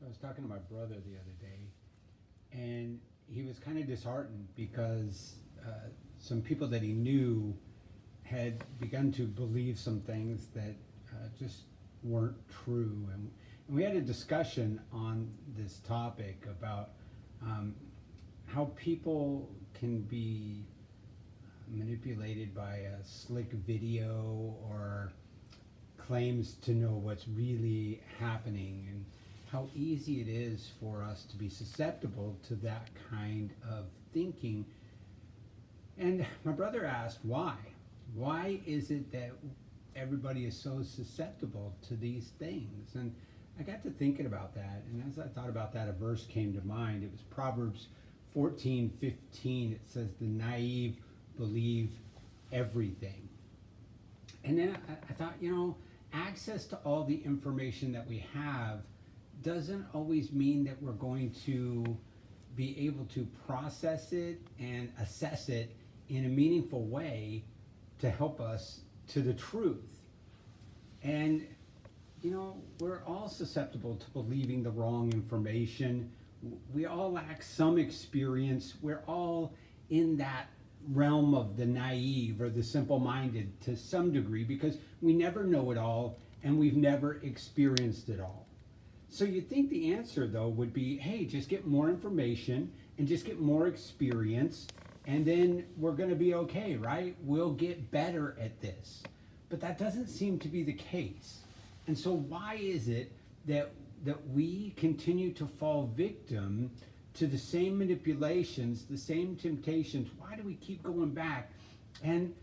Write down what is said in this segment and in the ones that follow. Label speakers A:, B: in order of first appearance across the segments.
A: I was talking to my brother the other day, and he was kind of disheartened because some people that he knew had begun to believe some things that just weren't true. And we had a discussion on this topic about how people can be manipulated by a slick video or claims to know what's really happening, and how easy it is for us to be susceptible to that kind of thinking. And my brother asked why. Why is it that everybody is so susceptible to these things? And I got to thinking about that, and as I thought about that, a verse came to mind. It was Proverbs 14:15. It says, "The naive believe everything." And then I thought, access to all the information that we have doesn't always mean that we're going to be able to process it and assess it in a meaningful way to help us to the truth. And, we're all susceptible to believing the wrong information. We all lack some experience. We're all in that realm of the naive or the simple-minded to some degree, because we never know it all and we've never experienced it all. So you'd think the answer, though, would be, hey, just get more information and just get more experience, and then we're going to be okay, right? We'll get better at this. But that doesn't seem to be the case. And so why is it that we continue to fall victim to the same manipulations, the same temptations? Why do we keep going back? And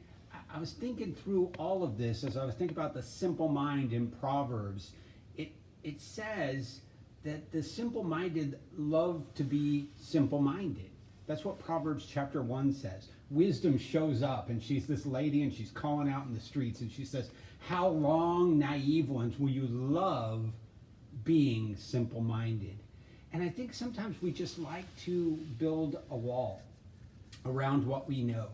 A: I was thinking through all of this as I was thinking about the simple mind in Proverbs. It says that the simple-minded love to be simple-minded. That's what Proverbs chapter 1 says. Wisdom shows up, and she's this lady, and she's calling out in the streets, and she says, "How long, naive ones, will you love being simple-minded?" And I think sometimes we just like to build a wall around what we know,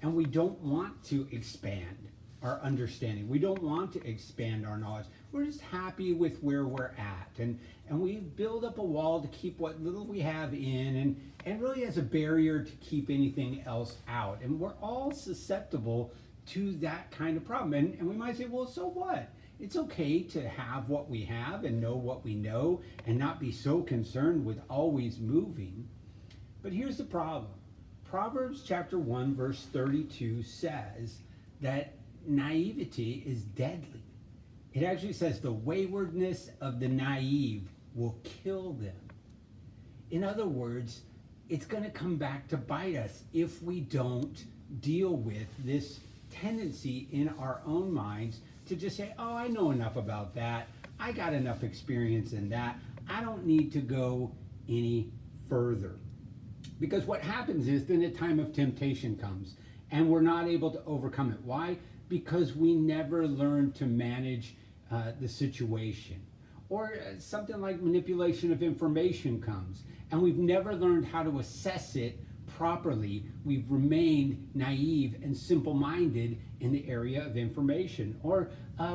A: and we don't want to expand our understanding. We don't want to expand our knowledge. We're just happy with where we're at, and we build up a wall to keep what little we have in, and really as a barrier to keep anything else out. And we're all susceptible to that kind of problem. And we might say, well, so what? It's okay to have what we have and know what we know and not be so concerned with always moving. But here's the problem. Proverbs chapter 1 verse 32 says that naivety is deadly. It actually says the waywardness of the naive will kill them. In other words, it's going to come back to bite us if we don't deal with this tendency in our own minds to just say, oh, I know enough about that. I got enough experience in that. I don't need to go any further. Because what happens is then a time of temptation comes and we're not able to overcome it. Why? Because we never learn to manage the situation. Or something like manipulation of information comes and we've never learned how to assess it properly. We've remained naive and simple-minded in the area of information. Or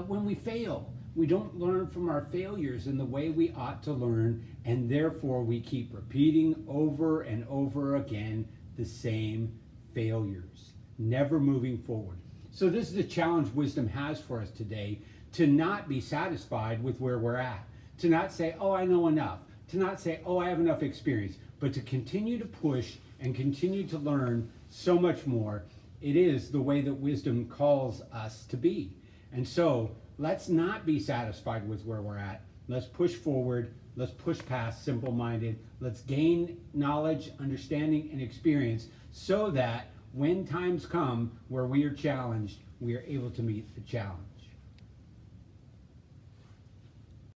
A: when we fail, we don't learn from our failures in the way we ought to learn, and therefore we keep repeating over and over again the same failures, never moving forward. So this is the challenge wisdom has for us today, to not be satisfied with where we're at, to not say, oh, I know enough, to not say, oh, I have enough experience, but to continue to push and continue to learn so much more. It is the way that wisdom calls us to be. And so let's not be satisfied with where we're at. Let's push forward. Let's push past simple-minded. Let's gain knowledge, understanding, and experience so that when times come where we are challenged, we are able to meet the challenge.